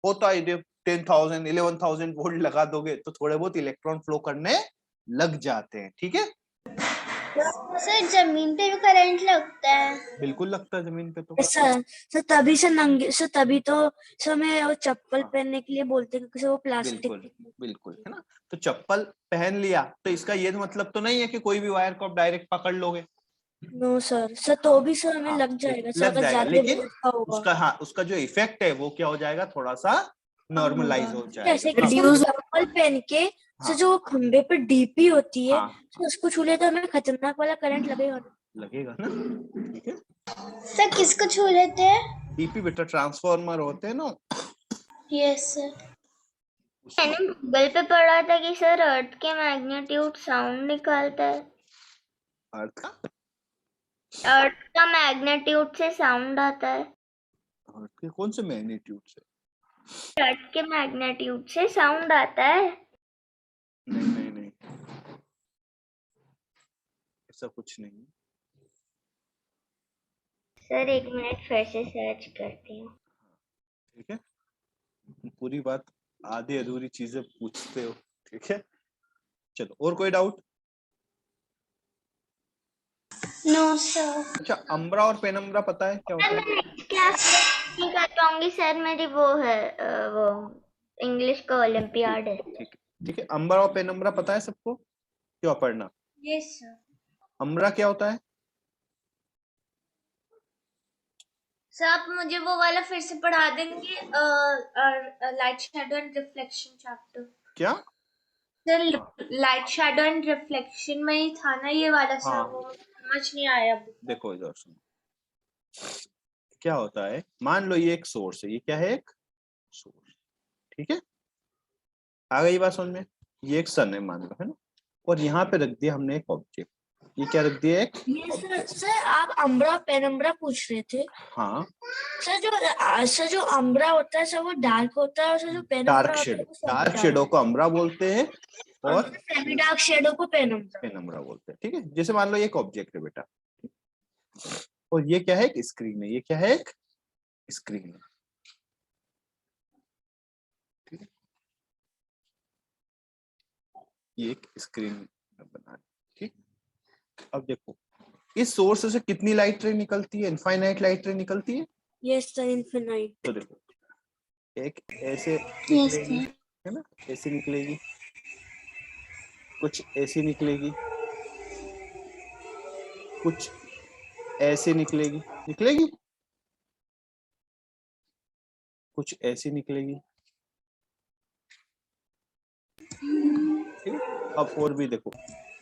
होता है। 10,000 11,000 वोल्ट लगा दोगे तो थोड़े बहुत इलेक्ट्रॉन फ्लो करने लग जाते हैं। ठीक है, सर जमीन पे भी करंट लगता है? बिल्कुल लगता है जमीन पे तो। सर तभी से नंगे सर, तभी तो सर हमें वो चप्पल हाँ, पहनने के लिए बोलते हैं, क्योंकि वो प्लास्टिक बिल्कुल, बिल्कुल, है ना? तो चप्पल पहन लिया तो इसका ये मतलब तो नहीं है कि कोई भी वायर को आप डायरेक्ट पकड़ लोगे। नो सर तो भी सर हमें हाँ, लग जाएगा सर, लग अगर जाएगा, ज्यादा लेकिन वोल्ट का होगा। उसका, हाँ, उसका जो इफेक्ट है वो क्या हो जाएगा, थोड़ा सा नॉर्मलाइज हो जैसे जाएगा। कि सर चप्पल पहन के हाँ, सर जो खंबे पे डीपी होती है, हाँ, सर उसको छू ले तो हमें खतरनाक वाला करंट लगेगा ना। लगेगा ना। ठीक है, सर किसको छू लेते हैं? डीपी बेटा ट्रांसफॉर्मर होते हैं ना। Yes sir. उसमें मैंने गूगल पे पढ़ा था कि सर अर्थ के मैग्नीट्यूड साउंड निकालता है। अर्थ का, अर्थ का मैग्नीट्यूड से साउंड आता है। अर्थ के कौन से मैग्नीट्यूड से? अर्थ के मैग्नीट्यूड से साउंड आता है। नहीं, नहीं, नहीं, ऐसा कुछ नहीं। सर एक मिनट फिर से सर्च करती हूँ। ठीक है, पूरी बात आधी अधूरी चीजें पूछते हो। ठीक है, चलो, और कोई डाउट? No sir. अच्छा, अम्ब्रा और पेनम्ब्रा पता है क्या होता है? क्लास नहीं कर पाऊंगी सर, मेरी वो है वो इंग्लिश का ओलंपियाड है। ठीक है, ठीक है, अम्ब्रा और पेनम्ब्रा पता है सबको? क्यों अपर्णा? Yes sir. अम्ब्रा क्या होता है? सर आप मुझे वो वाला फिर से पढ़ा देंगे, light shadow and reflection chapter. क्या? Sir light shadow and reflection में ही था ना ये वाला सर, हाँ। वो मुझे समझ नहीं आया अभी। देखो इधर सुनो, क्या होता है, मान लो ये एक सोर्स है, ये क्या है, एक सोर्स, ठीक है, आ गई बात समझ में? ये एक सन है मान लो, है ना, और यहाँ पे रख दिया हमने एक ऑब्जेक्ट, ये क्या रख दिया, एक, ये सर आप अम्ब्रा पेनम्ब्रा पूछ रहे थे। हाँ सर जो अम्ब्रा होता है सर वो डार्क होता है, और सर जो पेनम्ब्रा डार्क होता है शेडो, वो सेमी डार्क डार्क। शेडो को अम्ब्रा बोलते हैं और सेमी डार्क शेडो को पेनम्ब्रा। पेनम्ब्रा बोलते हैं, ठीक है। जैसे मान लो ये एक ऑब्जेक्ट है बेटा, और ये क्या है, एक स्क्रीन है, ये क्या है, एक स्क्रीन है, ठीक है, ये एक स्क्रीन बना, ठीक। अब देखो इस सोर्स से कितनी लाइट रे निकलती है, इनफाइनाइट लाइट रे निकलती है। Yes sir, infinite. तो देखो एक ऐसे निकलेगी, है ना, ऐसे निकलेगी, कुछ ऐसी निकलेगी, कुछ ऐसे निकलेगी, निकलेगी, कुछ ऐसी निकलेगी, ठीक है। अब और भी देखो,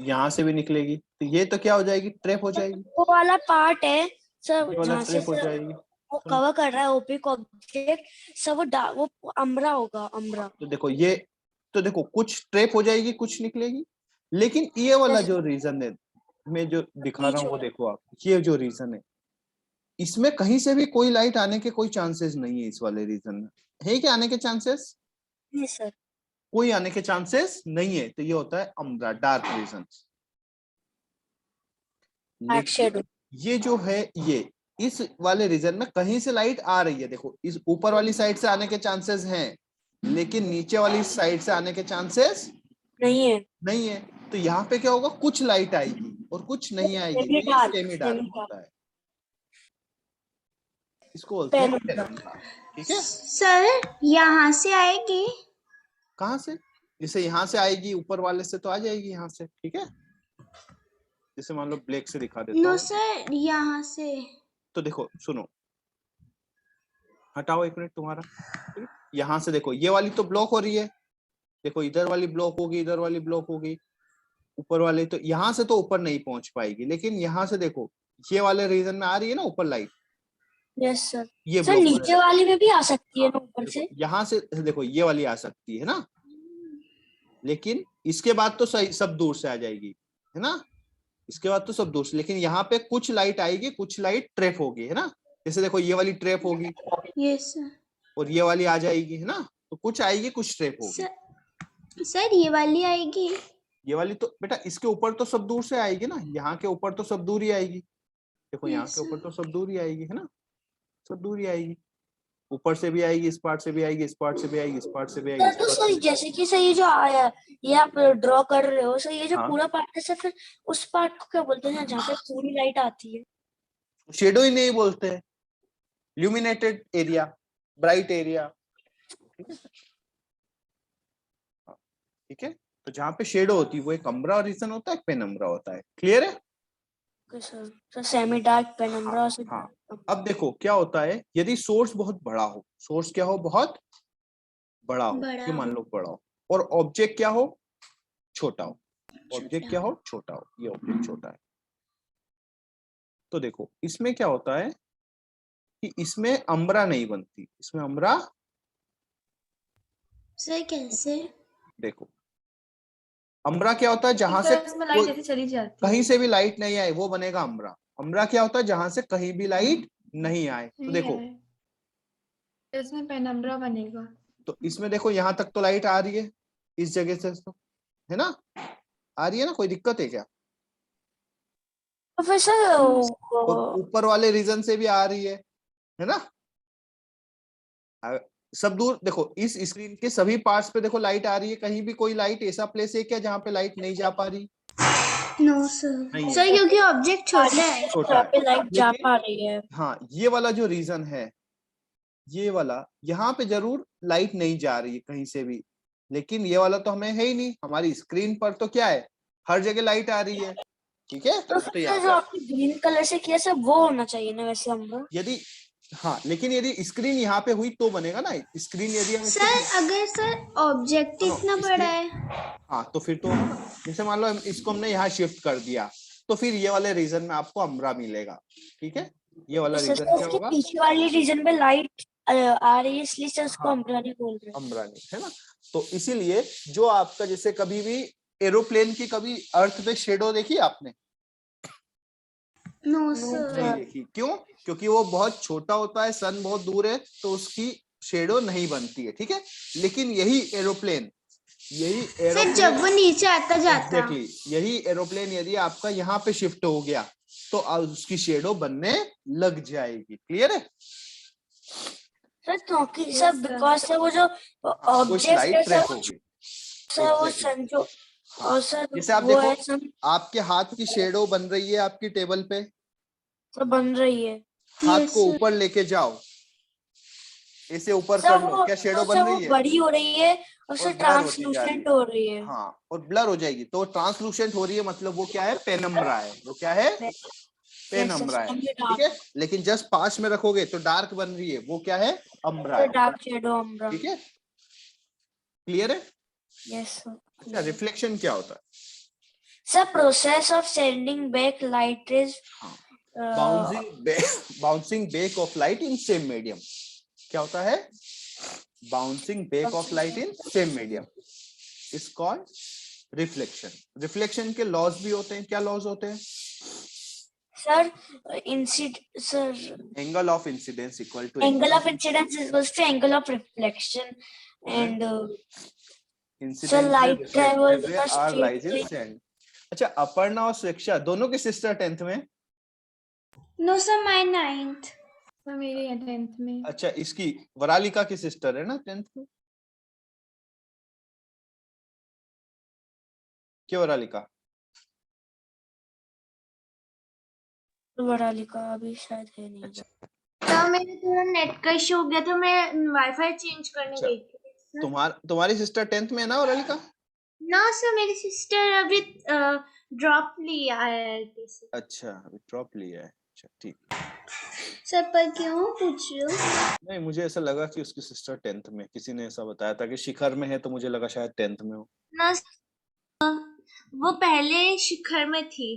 यहाँ से भी निकलेगी, तो ये तो क्या हो जाएगी, ट्रैप हो जाएगी, वो वाला पार्ट है सर ये वाला जहाँ से ट्रैप हो सर जाएगी। वो कवर कर रहा है ओपिक ऑब्जेक्ट सर, वो अम्ब्रा होगा, अम्ब्रा। तो देखो ये, तो देखो कुछ ट्रैप हो जाएगी, कुछ निकलेगी, लेकिन ये वाला जो रीजन है मैं जो दिखा रहा हूँ वो देखो आप, ये जो रीजन है इसमें कहीं से भी कोई लाइट आने के कोई चांसेस नहीं है, इस वाले रीजन में है क्या आने के चांसेस? नहीं सर। कोई आने के चांसेस नहीं है, तो ये होता है umbra, dark region. Dark shadow. ये जो है ये इस वाले रीजन में कहीं से लाइट आ रही है, देखो इस ऊपर वाली साइड से आने के चांसेस हैं, लेकिन नीचे वाली साइड से आने के चांसेस नहीं है। तो यहाँ पे क्या होगा, कुछ लाइट आएगी और कुछ नहीं आएगी, सेमी तो ये डार्क, सेमी डार्क सेमी होता है, इसको बोलते हैं पेनम्ब्रा। पेनम्ब्रा, ठीक है। सर यहाँ से आएगी? कहाँ से? जैसे यहाँ से आएगी, ऊपर वाले से तो आ जाएगी यहाँ से, ठीक है। जैसे मान लो ब्लैक से दिखा देता नो हूँ, सर यहाँ से। तो देखो सुनो, हटाओ एक मिनट तुम्हारा, ठीक है? यहाँ से देखो ये वाली तो ब्लॉक हो रही है, देखो इधर वाली ब्लॉक होगी, इधर वाली ब्लॉक होगी, ऊपर वाले तो यहाँ से तो ऊपर नहीं पहुंच पाएगी, लेकिन यहाँ से देखो ये वाले रीजन में आ रही है ना ऊपर लाइट, यस सर। ये सर ब्लॉक नीचे वाली में भी आ सकती है ना ऊपर से? यहाँ से देखो ये वाली आ सकती है ना, लेकिन इसके बाद तो सही सब दूर से आ जाएगी, है ना, इसके बाद तो सब दूर से, लेकिन यहाँ पे कुछ लाइट आएगी, कुछ लाइट ट्रैप होगी, है ना, जैसे देखो ये वाली ट्रैप होगी यस सर। और ये वाली आ जाएगी, है ना, तो कुछ आएगी, कुछ ट्रैप होगी। सर ये वाली आएगी? ये वाली तो बेटा इसके ऊपर तो सब दूर से आएगी ना, यहाँ के ऊपर तो सब दूर ही आएगी, देखो यहाँ के ऊपर तो सब दूर ही आएगी, है ना, सब दूर ही आएगी, ऊपर से भी आएगी, इस पार्ट से भी आएगी, इस पार्ट से भी आएगी, इस पार्ट से भी आएगी, सर तो सर जैसे कि सर ये जो आया ये आप ड्रॉ कर रहे हो सर, ये जो पूरा पार्ट है सर, फिर उस पार्ट को क्या बोलते हैं जहाँ पे पूरी लाइट आती है? शेडो ही नहीं बोलते हैं, ल्यूमिनेटेड एरिया, ब्राइट एरिया, ठीक है। तो जहाँ पे शेडो होती है वो एक अम्ब्रा रीजन होता है, एक पेनम्ब्रा होता है, क्लियर है? Sir semi dark, penumbra. हाँ। अब देखो क्या होता है, यदि सोर्स बहुत बड़ा हो, सोर्स क्या हो, बहुत बड़ा हो, ये मान लो बड़ा हो, और ऑब्जेक्ट क्या हो, छोटा हो, ऑब्जेक्ट क्या हो, छोटा हो, ये ऑब्जेक्ट छोटा है, तो देखो इसमें क्या होता है कि इसमें अम्ब्रा नहीं बनती, इसमें अम्ब्रा सर कैसे? देखो अम्ब्रा क्या होता है, जहां से इसमें लाइट ऐसे चली जाती है। कहीं से भी लाइट नहीं आए वो बनेगा अम्ब्रा। अम्ब्रा क्या होता है, जहां से कहीं भी लाइट नहीं आए, तो देखो इसमें पेनम्ब्रा बनेगा। तो इसमें देखो यहाँ तक तो लाइट आ रही है, इस जगह से तो, है ना, आ रही है ना, कोई दिक्कत है क्या? तो फिर सर और ऊपर वाले रीजन से भी आ रही है ना, सब दूर देखो इस स्क्रीन के सभी पार्ट्स पे देखो लाइट आ रही है, कहीं भी कोई लाइट ऐसा प्लेस है क्या जहाँ पे लाइट नहीं जा पा रही? No sir. सर क्योंकि ऑब्जेक्ट छोटा है, छोटा पे लाइट जा लेकिन पा रही है। हाँ ये वाला जो रीजन है, ये वाला यहाँ पे जरूर लाइट नहीं जा रही है कहीं से भी, लेकिन ये वाला तो हमें है ही नहीं, हमारी स्क्रीन पर तो क्या है, हर जगह लाइट आ रही है, ठीक है। तो तो फिर यहाँ जो पे आपने ग्रीन कलर से किया सर वो होना चाहिए ना वैसे अम्ब्रा। यदि, हाँ लेकिन यदि स्क्रीन यहाँ पे हुई तो बनेगा ना, स्क्रीन यदि हम इसको सर अगर सर ऑब्जेक्ट सुनो, इतना बड़ा है, हाँ तो फिर तो होगा ना। जैसे मान लो इसको हमने यहाँ शिफ्ट कर दिया तो फिर ये वाले रीजन में आपको अम्ब्रा मिलेगा, ठीक है। ये वाला सर रीजन क्या उसके होगा, पीछे वाली रीजन पे लाइट आ रही है इसलिए सर उसको हाँ अम्ब्रा नहीं बोल रहे। अम्ब्रा नहीं, है ना। तो इसीलिए जो आपका जैसे कभी भी एरोप्लेन की कभी अर्थ पे शेडो देखी आपने, नो No, सर। नहीं देखी, क्यों? क्योंकि वो बहुत छोटा होता है, सन बहुत दूर है, तो उसकी शेडो नहीं बनती है, ठीक है। लेकिन यही एरोप्लेन सर जब वो नीचे आता जाता, एग्जैक्टली यही एरोप्लेन यदि आपका यहाँ पे शिफ्ट हो गया तो उसकी शेडो बनने लग जाएगी, क्लियर है। सर क्योंकि सर बिकॉज सर वो जो वो ऑब्जेक्ट स्लाइड है ट्रैक सर होगी, सर वो Exactly. सन जो और सर जैसे आप वो है देखो सन आपके हाथ की शेडो बन रही है आपकी टेबल पे, सर बन रही है। हाथ Yes, को sir. ऊपर लेके जाओ, इसे ऊपर सर कर लो, वो क्या शेडो सर बन वो रही है बड़ी हो रही है और सर ब्लर होती जा रही ट्रांसलूसेंट हो रही है। हाँ और ब्लर हो जाएगी, तो ट्रांसलूसेंट हो रही है मतलब वो क्या है, पेनम्ब्रा है, वो क्या है, पेनम्ब्रा है, ठीक है। लेकिन जस्ट पास में रखोगे तो डार्क बन रही है, वो क्या है, अम्ब्रा है, डार्क शेडो अम्ब्रा। ठीक है, क्लियर है। Yes sir. अच्छा रिफ्लेक्शन क्या होता है, sir process of sending back light rays bouncing back of light in same medium, क्या होता है, bouncing back of light in same medium is called reflection. Reflection के लॉज भी होते हैं, क्या लॉज होते हैं, sir sir angle of incidence equal to angle of incidence equals to angle of reflection and incident light travels in a are straight lies in line. सेंड। अच्छा अपर्णा और शिक्षा दोनों के सिस्टर 10th में, no sir my 9th। Sir मेरी है 10th में। अच्छा इसकी वरालिका की सिस्टर है ना 10th में, क्या वरालिका, वरालिका अभी शायद है नहीं। तो मेरे थोड़ा नेट का इशू हो गया था, मैं वाईफाई चेंज करने अच्छा। गई थी। तुम्हारी सिस्टर 10th में है ना वरालिका, ना सर मेरी सिस्टर अभी ड्रॉप लिया है IT से। अच्छा ड्रॉप लिया है, अच्छा ठीक। सर पर क्यों पूछ रहे हो? नहीं मुझे ऐसा लगा कि उसकी सिस्टर 10th में, किसी ने ऐसा बताया था कि शिखर में है तो मुझे लगा शायद 10th में हो। ना वो पहले शिखर में थी।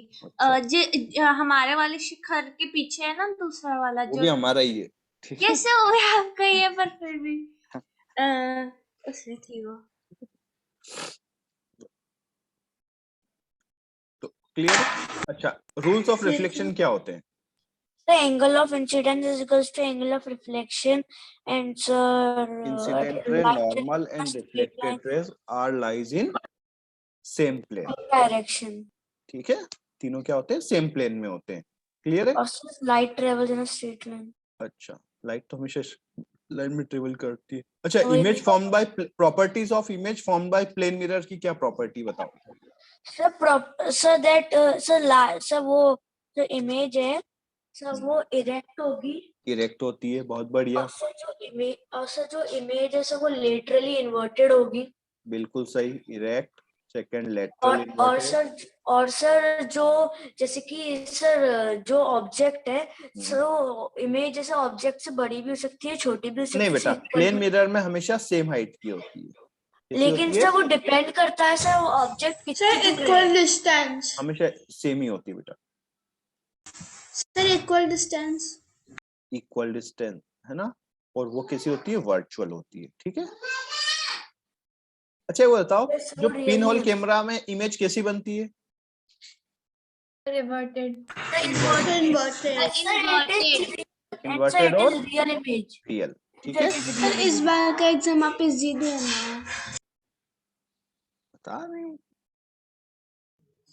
अच्छा। हमारे वाले शिखर के पीछे है ना दूसरा वाला वो जो, भी हमारा ही है, ठीक है। कैसे हो गया आपका ये, पर फिर भी उसमें थी वो। तो क्लियर। अच्छा रूल्स ऑफ रिफ्लेक्शन क्या होते हैं, The angle of incidence is equals to angle of reflection and sir incident rays, normal and reflected rays are lies in same plane, direction. ठीक है, तीनों क्या होते हैं, सेम प्लेन में होते हैं, क्लियर है। Also light travels in a straight line. अच्छा लाइट तो हमेशा लाइन में ट्रेवल करती है। अच्छा वही image formed by properties of image formed by plane mirror की क्या प्रॉपर्टी बताओ, Sir that sir वो जो image है सर वो erect होगी इरेक्ट होती है, बहुत बढ़िया, और सर जो image है सर वो laterally inverted होगी। बिल्कुल सही, इरेक्ट, सेकंड लेटरल इन्वर्टेड, और सर जो जैसे कि सर जो ऑब्जेक्ट है सर इमेज जैसे ऑब्जेक्ट से बड़ी भी हो सकती है छोटी भी हो सकती है। नहीं बेटा प्लेन मिरर में हमेशा सेम हाइट की होती है, लेकिन सर वो डिपेंड करता है सर वो ऑब्जेक्ट सर इक्वल डिस्टेंस, हमेशा सेम ही होती है बेटा, sir equal distance, equal distance है ना, और वो कैसी होती है, वर्चुअल होती है, ठीक है। अच्छा वो बताओ जो पिन होल कैमरा में इमेज कैसी बनती है, रिवर्टेड। इन्वर्टेड और रियल इमेज रियल, ठीक है। सर इस बार का एग्जाम आप इजी देना। पता नहीं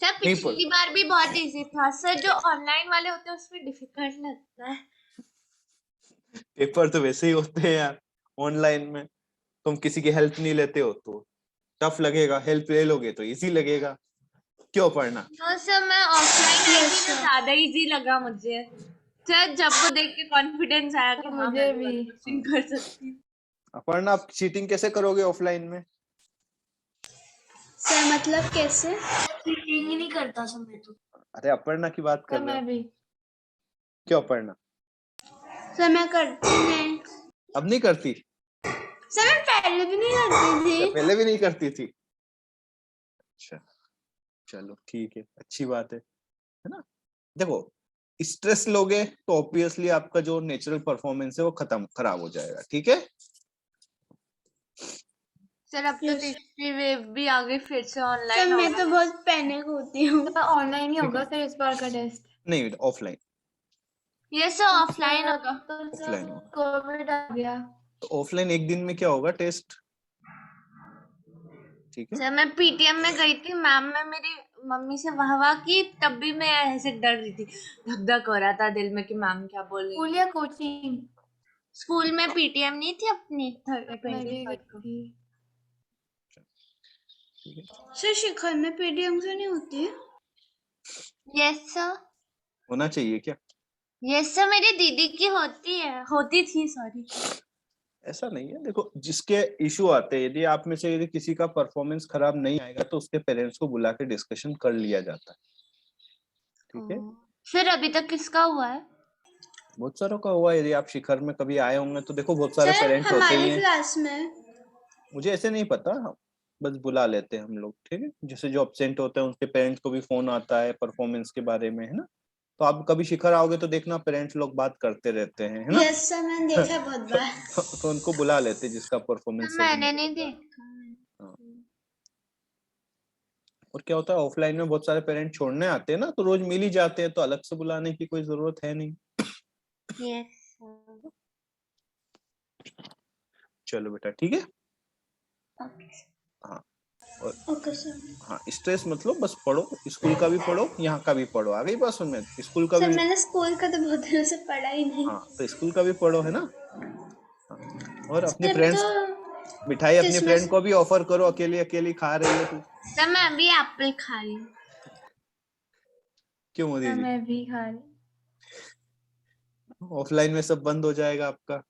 सर पिछली बार भी बहुत इजी था सर, जो ऑनलाइन वाले होते हैं उसमें डिफिकल्ट लगता है। पेपर तो वैसे ही होते हैं यार ऑनलाइन में, तुम किसी की हेल्प नहीं लेते हो तो टफ लगेगा, हेल्प ले लोगे तो इजी लगेगा, क्यों पढ़ना। नो सर मैं ऑफलाइन आई थी ना, ज्यादा इजी लगा मुझे सर, जब वो देख के कॉन्फिडेंस आया कि हाँ मुझे मैं भी क्वेश्चन कर सकती हूँ। पढ़ना आप चीटिंग कैसे करोगे ऑफलाइन में, सर मतलब कैसे, रीडिंग ही नहीं करता सर मैं तो। अरे अपर्णा की बात कर सर रहे मैं हो, भी। क्यों अपर्णा सर मैं करती नहीं, अब नहीं करती? सर मैं पहले भी नहीं करती अच्छा, थी। पहले भी नहीं करती थी? अच्छा चलो ठीक है, अच्छी बात है ना। देखो स्ट्रेस लोगे तो ऑब्वियसली आपका जो नेचुरल परफॉर्मेंस है वो खराब हो जाएगा, ठीक है। सर अब तो तीसरी वेव भी आ गई फिर से ऑनलाइन। मैं तो बहुत पैनिक होती हूँ। सर ऑनलाइन ही होगा सर इस बार का टेस्ट। नहीं ऑफलाइन, ये सर ऑफलाइन होगा। तो ऑफलाइन होगा। कोविड आ गया। तो ऑफलाइन एक दिन में क्या होगा टेस्ट, ठीक है। सर मैं पीटीएम में गई थी, मैम ने मेरी मम्मी से वाह की, तब भी मैं ऐसे डर रही थी, धक धक हो रहा था दिल में कि मैम क्या बोल रही स्कूल है। या कोचिंग? स्कूल में पीटीएम नहीं थी अपनी मैं भी 23 गई को। थी। सर शिखर में पीटीएम से नहीं होती? Yes sir. होना चाहिए क्या? यस सर, मेरी दीदी की होती थी सॉरी। ऐसा नहीं है, देखो जिसके इशू आते हैं, यदि आप में से यदि किसी का परफॉर्मेंस खराब नहीं आएगा तो उसके पेरेंट्स को बुला के डिस्कशन कर लिया जाता है, ठीक है। फिर अभी तक किसका हुआ है? बहुत सारों का हुआ है, यदि आप शिखर में कभी आए होंगे तो देखो बहुत सारे पेरेंट्स होते ही हैं। क्लास में मुझे ऐसे नहीं पता, बस बुला लेते हैं हम लोग, ठीक है। जैसे जो एब्सेंट होते हैं उनके पेरेंट्स को भी फोन आता है परफॉर्मेंस के बारे में, है ना। तो आप कभी शिखर आओगे तो देखना पेरेंट्स लोग बात करते रहते हैं, है ना। यस सर, मैंने देखा बहुत बार। तो उनको बुला लेते हैं जिसका परफॉर्मेंस सही मैंने नहीं नहीं होता। देखा। हाँ। और क्या होता है ऑफलाइन में बहुत सारे पेरेंट्स छोड़ने आते हैं ना, तो रोज मिल ही जाते हैं, तो अलग से बुलाने की कोई जरूरत है नहीं। यस चलो बेटा ठीक है। हाँ और ओके सर। हाँ स्ट्रेस मतलब बस पढ़ो, स्कूल का भी पढ़ो यहाँ का भी पढ़ो, आ गई बात समझ में। स्कूल का सर भी, मैंने स्कूल का तो बहुत दिनों से पढ़ा ही नहीं। हाँ तो स्कूल का भी पढ़ो, है ना। हाँ। और अपने सर फ्रेंड्स, तो मिठाई अपने क्रिसमस फ्रेंड को भी ऑफर करो, अकेली अकेली खा रही है तू। सर मैं अभी एप्पल खा रही हूँ। क्यों मोदी सर जी? मैं भी खा रही। ऑफलाइन में सब बंद हो जाएगा आपका।